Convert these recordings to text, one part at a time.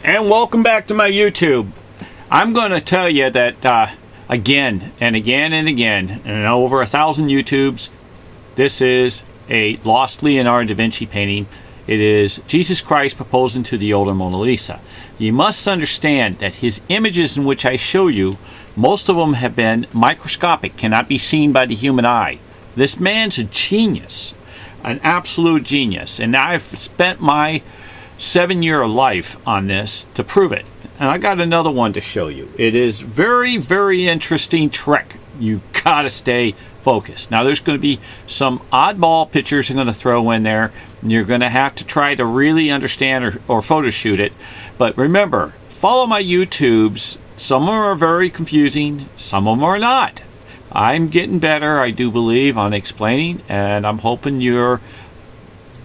And welcome back to my YouTube. I'm going to tell you that again and again and again, and over 1,000 YouTubes, this is a lost Leonardo da Vinci painting. It is Jesus Christ proposing to the older Mona Lisa. You must understand that his images in which I show you, most of them have been microscopic, cannot be seen by the human eye. This man's a genius, an absolute genius, and I've spent my 7-year life on this to prove it. And I got another one to show you. It is very, very interesting trick. You gotta stay focused. Now there's going to be some oddball pictures I'm going to throw in there, and you're going to have to try to really understand or photo shoot it. But remember, follow my YouTubes. Some of them are very confusing, some of them are not. I'm getting better, I do believe, on explaining, and I'm hoping you're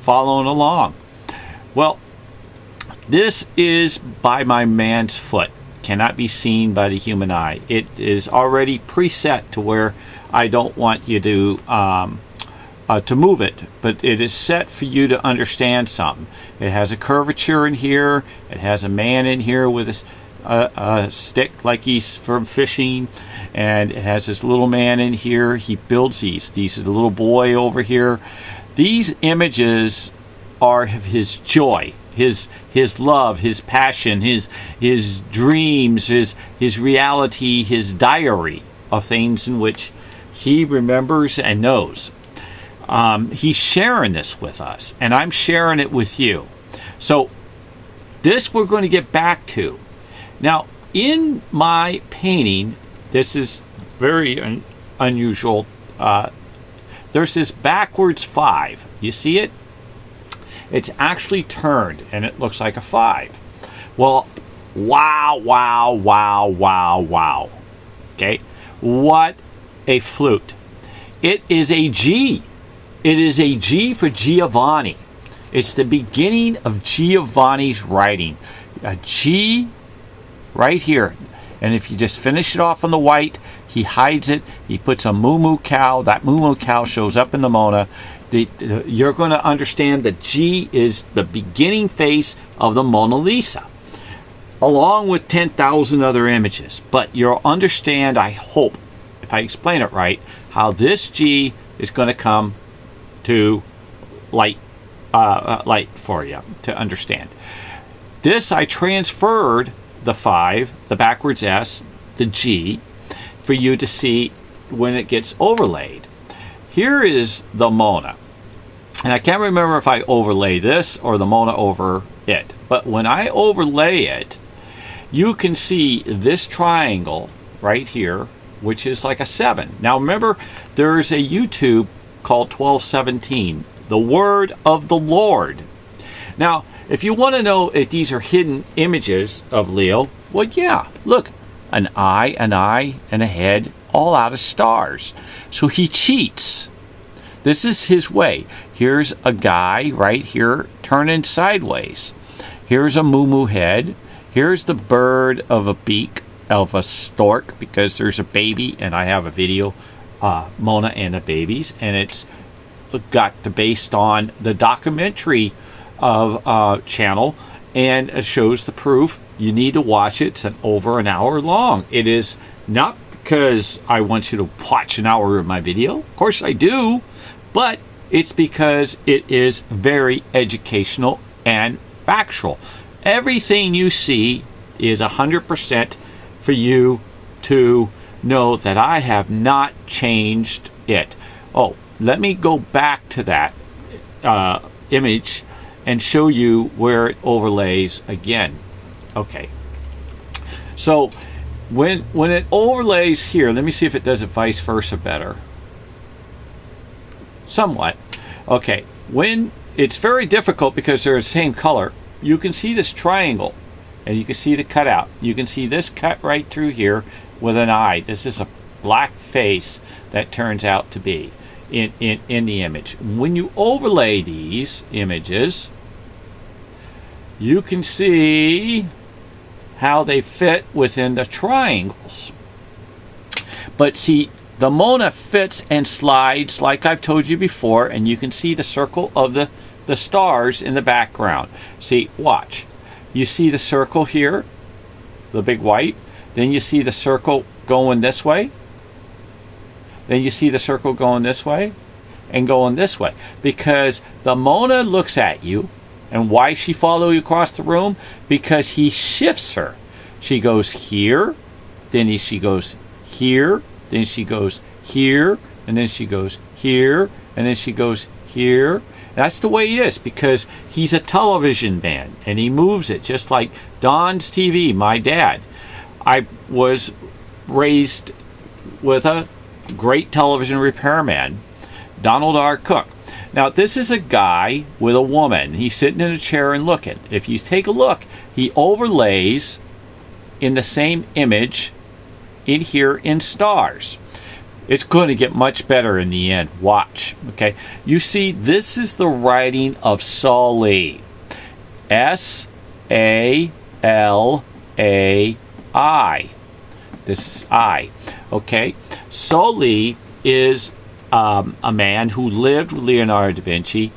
following along. Well, this is by my man's foot. Cannot be seen by the human eye. It is already preset to where I don't want you to move it, but it is set for you to understand something. It has a curvature in here. It has a man in here with a stick like he's from fishing, and it has this little man in here. He builds these. These are the little boy over here. These images are of his joy, his love, his passion, his dreams, his reality, his diary of things in which he remembers and knows. He's sharing this with us, and I'm sharing it with you. So this we're going to get back to. Now, in my painting, this is very unusual. There's this backwards 5. You see it? It's actually turned, and it looks like a 5. Well, wow, wow, wow, wow, wow. Okay? What a flute. It is a G. It is a G for Giovanni. It's the beginning of Giovanni's writing. A G right here. And if you just finish it off on the white, he hides it. He puts a moo-moo cow. That moo-moo cow shows up in the Mona. You're going to understand that G is the beginning face of the Mona Lisa, along with 10,000 other images. But you'll understand, I hope, if I explain it right, how this G is going to come to light for you to understand. This I transferred the 5, the backwards S, the G, for you to see when it gets overlaid. Here is the Mona. And I can't remember if I overlay this or the Mona over it. But when I overlay it, you can see this triangle right here, which is like a 7. Now remember, there's a YouTube called 1217, the Word of the Lord. Now, if you want to know if these are hidden images of Leo, well, yeah, look, an eye, and a head, all out of stars. So he cheats. This is his way. Here's a guy right here turning sideways. Here's a moo-moo head. Here's the bird of a beak of a stork, because there's a baby, and I have a video, Mona and the babies, and it's got based on the documentary of channel, and it shows the proof. You need to watch it. It's over an hour long. It is not because I want you to watch an hour of my video. Of course I do, but it's because it is very educational and factual. Everything you see is 100% for you to know that I have not changed it. Oh, let me go back to that image and show you where it overlays again. Okay, so when it overlays here, let me see if it does it vice versa better. Somewhat. Okay, when it's very difficult because they're the same color, you can see this triangle, and you can see the cutout. You can see this cut right through here with an eye. This is a black face that turns out to be in the image. When you overlay these images, you can see how they fit within the triangles. But see, the Mona fits and slides like I've told you before, and you can see the circle of the stars in the background. See, watch. you see the circle here, the big white. Then you see the circle going this way. Then you see the circle going this way and going this way. Because the Mona looks at you. And why she follow you across the room? Because he shifts her. She goes here, then she goes here, then she goes here, and then she goes here, and then she goes here. That's the way it is, because he's a television man, and he moves it just like Don's TV, my dad. I was raised with a great television repairman, Donald R. Cook. Now, this is a guy with a woman. He's sitting in a chair and looking. If you take a look, he overlays in the same image in here in stars. It's going to get much better in the end. Watch. Okay. You see, this is the writing of Sali. S-A-L-A-I. This is I. Okay. Sali is a man who lived with Leonardo da Vinci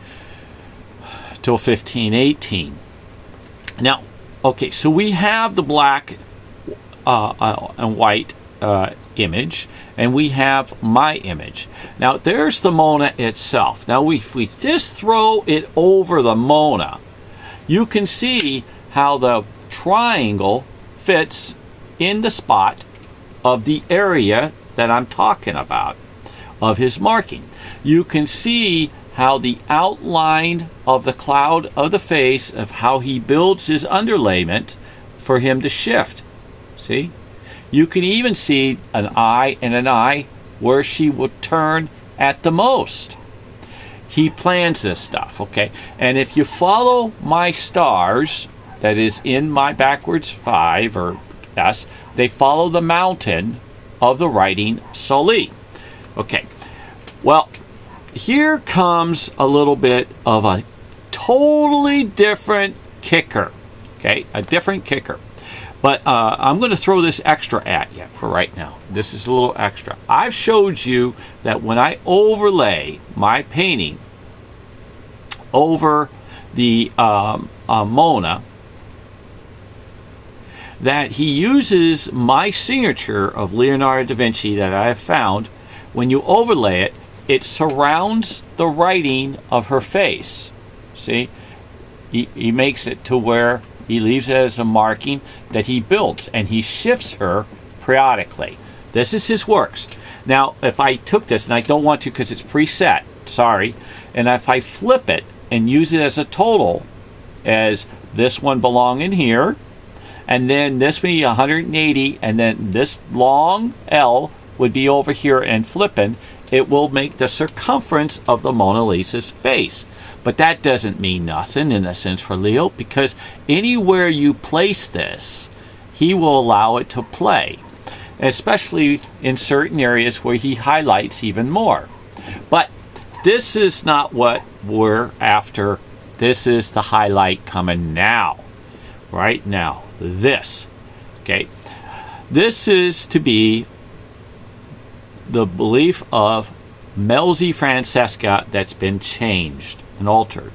till 1518. Now, okay, so we have the black and white image, and we have my image. Now, there's the Mona itself. Now, if we just throw it over the Mona, you can see how the triangle fits in the spot of the area that I'm talking about, of his marking. You can see how the outline of the cloud of the face, of how he builds his underlayment for him to shift. See? You can even see an eye and an eye where she will turn at the most. He plans this stuff, okay? And if you follow my stars, that is in my backwards 5 or S, they follow the mountain of the writing Soli. Okay, well, here comes a little bit of a totally different kicker. Okay, a different kicker. But I'm going to throw this extra at you for right now. This is a little extra. I've showed you that when I overlay my painting over the Mona, that he uses my signature of Leonardo da Vinci that I have found. When you overlay it, it surrounds the writing of her face. See? He makes it to where he leaves it as a marking that he builds, and he shifts her periodically. This is his works. Now, if I took this, and I don't want to because it's preset, sorry, and if I flip it and use it as a total, as this one belong in here, and then this would be 180, and then this long L would be over here and flipping, it will make the circumference of the Mona Lisa's face. But that doesn't mean nothing in a sense for Leo, because anywhere you place this, he will allow it to play, especially in certain areas where he highlights even more. But this is not what we're after. This is the highlight coming now, right now. This, okay? This is to be the belief of Melzi Francesca that's been changed and altered.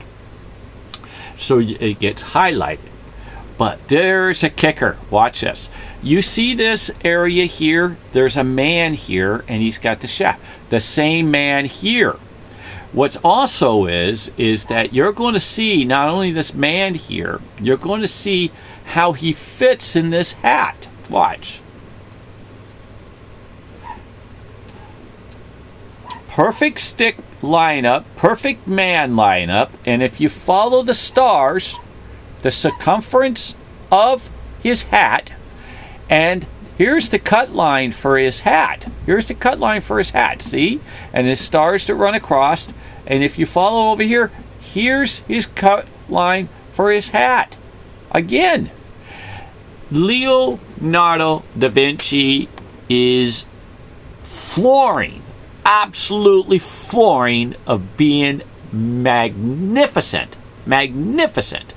So it gets highlighted. But there's a kicker. Watch this. You see this area here? There's a man here, and he's got the shaft. The same man here. What's also is that you're going to see not only this man here, you're going to see how he fits in this hat. Watch. Perfect stick lineup, perfect man lineup, and if you follow the stars, the circumference of his hat, and here's the cut line for his hat. Here's the cut line for his hat, see? And his stars to run across, and if you follow over here, here's his cut line for his hat. Again, Leonardo da Vinci is flooring, absolutely flooring of being magnificent. Magnificent.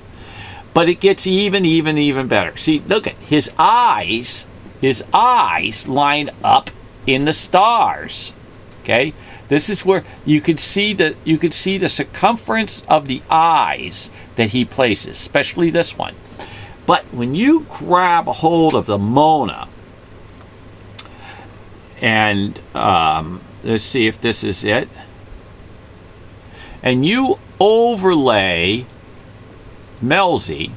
But it gets even better. See, look at his eyes. His eyes line up in the stars. Okay? This is where you could see the circumference of the eyes that he places, especially this one. But when you grab a hold of the Mona, and let's see if this is it, and you overlay Melzi,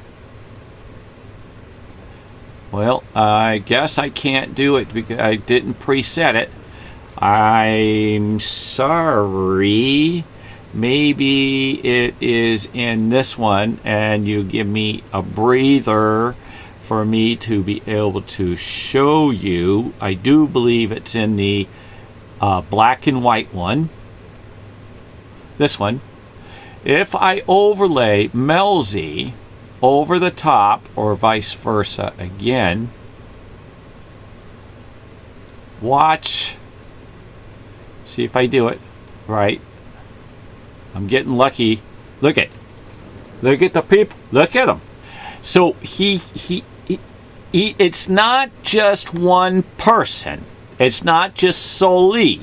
well, I guess I can't do it because I didn't preset it. I'm sorry. Maybe it is in this one, and you give me a breather for me to be able to show you. I do believe it's in the black and white one. This one. If I overlay Melzi over the top, or vice versa again, watch. See if I do it right. I'm getting lucky. Look at the people. Look at him. So it's not just one person. It's not just Soli.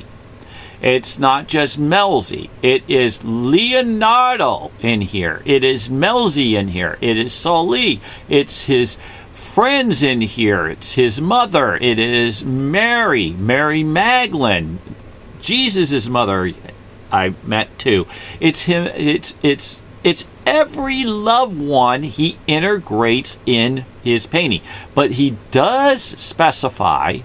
It's not just Melzi. It is Leonardo in here. It is Melzi in here. It is Soli. It's his friends in here. It's his mother. It is Mary Magdalene, Jesus' mother. I met too. It's him. It's every loved one he integrates in his painting. But he does specify.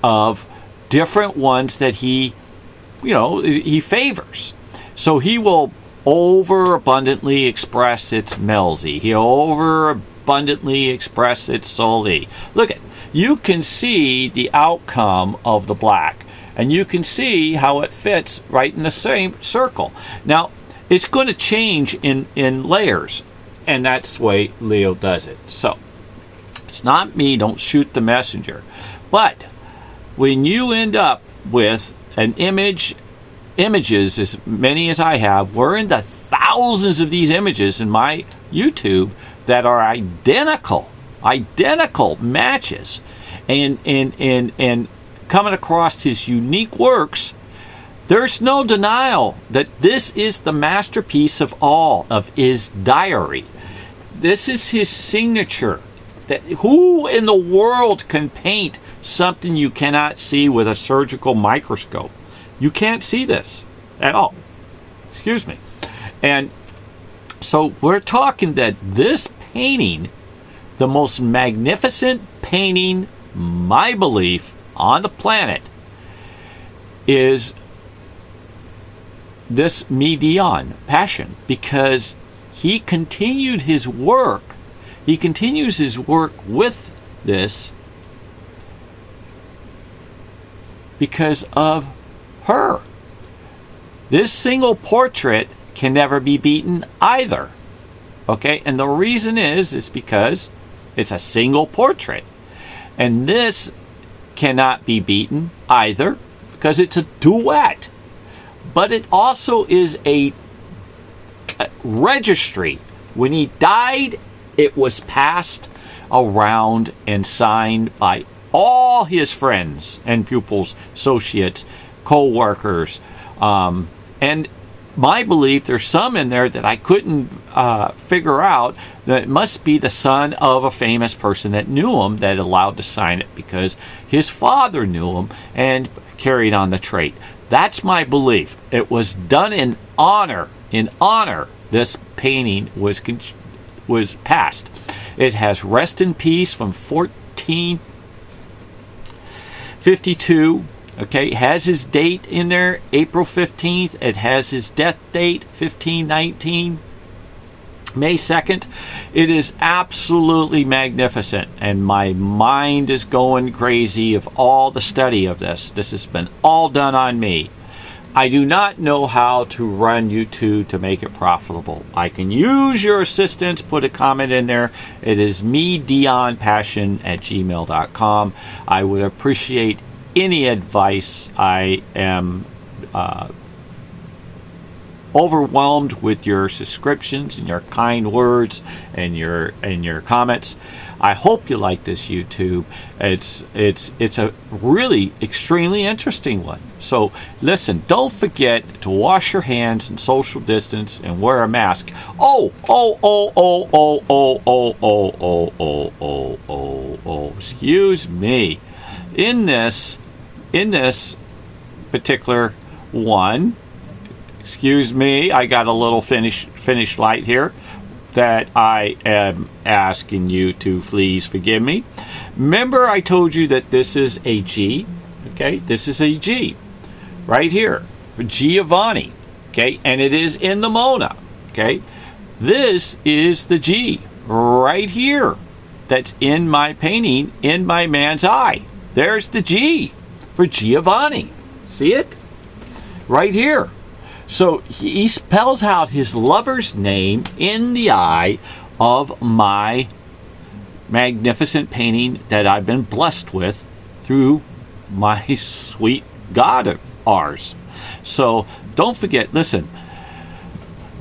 Of different ones that he favors. So he will overabundantly express its Melzi. He'll overabundantly express its Soli. Look at, you can see the outcome of the black, and you can see how it fits right in the same circle. Now, it's going to change in layers, and that's the way Leo does it. So, it's not me, don't shoot the messenger. But when you end up with an images, as many as I have, we're in the thousands of these images in my YouTube that are identical matches, and coming across his unique works, there's no denial that this is the masterpiece of all of his diary. This is his signature. That who in the world can paint something you cannot see with a surgical microscope? You can't see this at all. Excuse me. And so we're talking that this painting, the most magnificent painting, my belief, on the planet, is this Dion Passion, because he continued his work. He continues his work with this because of her. This single portrait can never be beaten either. Okay, and the reason is because it's a single portrait. And this cannot be beaten either because it's a duet. But it also is a registry. When he died, it was passed around and signed by all his friends and pupils, associates, co-workers. And my belief, there's some in there that I couldn't figure out, that it must be the son of a famous person that knew him that allowed to sign it because his father knew him and carried on the trait. That's my belief. It was done in honor. In honor, this painting was passed. It has rest in peace from 1452. Okay, it has his date in there, April 15th. It has his death date, 1519, May 2nd. It is absolutely magnificent, and my mind is going crazy of all the study of this. This has been all done on me. I do not know how to run YouTube to make it profitable. I can use your assistance. Put a comment in there. It is medionpassion@gmail.com. I would appreciate any advice. I am overwhelmed with your subscriptions and your kind words and your comments. I hope you like this YouTube. It's a really extremely interesting one. So listen, don't forget to wash your hands and social distance and wear a mask. Excuse me. In this particular one, excuse me, I got a little finish light here that I am asking you to please forgive me. Remember I told you that this is a G, okay? This is a G right here for Giovanni, okay? And it is in the Mona, okay? This is the G right here that's in my painting in my man's eye. There's the G for Giovanni. See it? Right here. So he spells out his lover's name in the eye of my magnificent painting that I've been blessed with through my sweet God of ours. So don't forget, listen,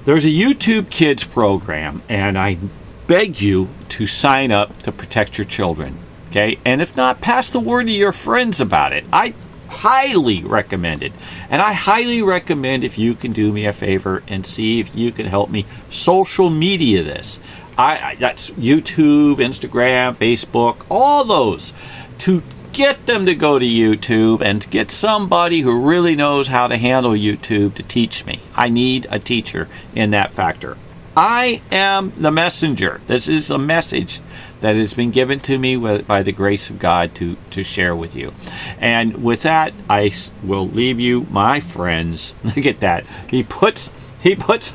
there's a YouTube Kids program, and I beg you to sign up to protect your children. Okay? And if not, pass the word to your friends about it. I highly recommend it. And I highly recommend if you can do me a favor and see if you can help me social media this. That's YouTube, Instagram, Facebook, all those, to get them to go to YouTube and to get somebody who really knows how to handle YouTube to teach me. I need a teacher in that factor. I am the messenger. This is a message that has been given to me by the grace of God to share with you. And with that, I will leave you, my friends. Look at that. He puts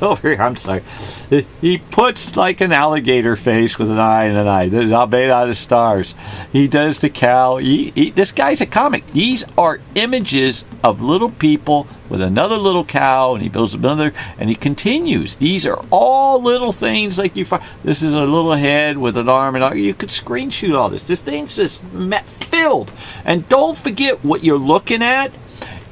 over here, I'm sorry. He puts like an alligator face with an eye and an eye. This is all made out of stars. He does the cow. This guy's a comic. These are images of little people with another little cow, and he builds another, and he continues. These are all little things like you find. This is a little head with an arm, and you could screenshot all this. This thing's just filled. And don't forget what you're looking at.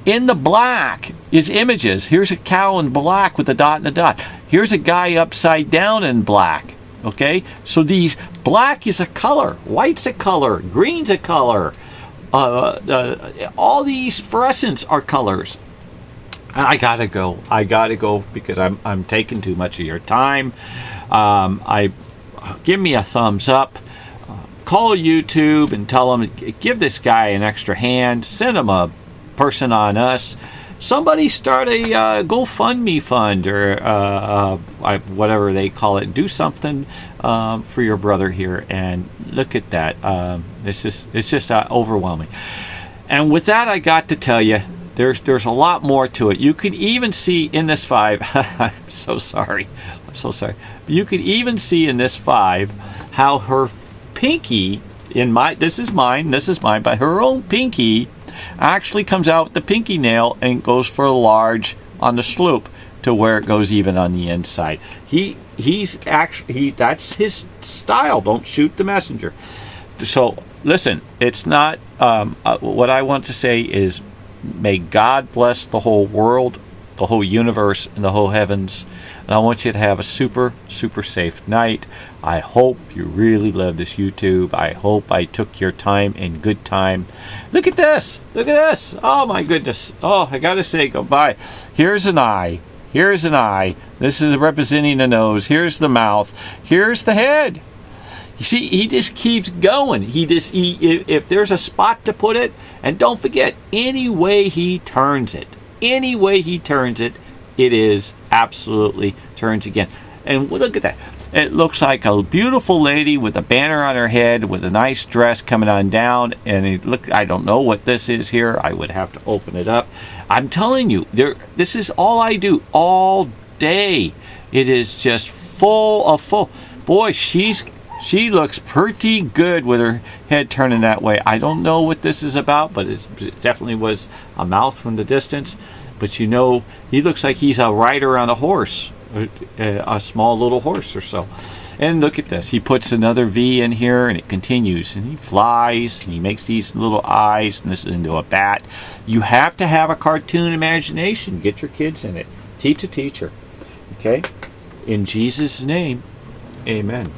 In the black is images. Here's a cow in black with a dot and a dot. Here's a guy upside down in black. Okay? So these, black is a color, white's a color, green's a color. All these fluorescents are colors. I gotta go because I'm taking too much of your time. Give me a thumbs up. Call YouTube and tell them, give this guy an extra hand. Send him a person on us. Somebody start a GoFundMe fund or whatever they call it. Do something for your brother here. And look at that. It's just overwhelming. And with that, I got to tell you, there's a lot more to it. You could even see in this 5. I'm so sorry. You could even see in this 5 how her pinky this is mine, but her own pinky actually comes out with the pinky nail and goes for a large on the slope to where it goes even on the inside. That's his style. Don't shoot the messenger. So listen, it's not what I want to say is, may God bless the whole world, the whole universe, and the whole heavens. And I want you to have a super, super safe night. I hope you really love this YouTube. I hope I took your time in good time. Look at this. Look at this. Oh, my goodness. Oh, I got to say goodbye. Here's an eye. Here's an eye. This is representing the nose. Here's the mouth. Here's the head. You see, he just keeps going. If there's a spot to put it, and don't forget, any way he turns it, it is absolutely turns again. And look at that. It looks like a beautiful lady with a banner on her head with a nice dress coming on down. And I don't know what this is here. I would have to open it up. I'm telling you, this is all I do all day. It is just full. Boy, she looks pretty good with her head turning that way. I don't know what this is about, but it definitely was a mouth from the distance. But you know, he looks like he's a rider on a horse, a small little horse or so. And look at this. He puts another V in here, and it continues. And he flies, and he makes these little eyes, and this is into a bat. You have to have a cartoon imagination. Get your kids in it. Teach a teacher. Okay? In Jesus' name, amen.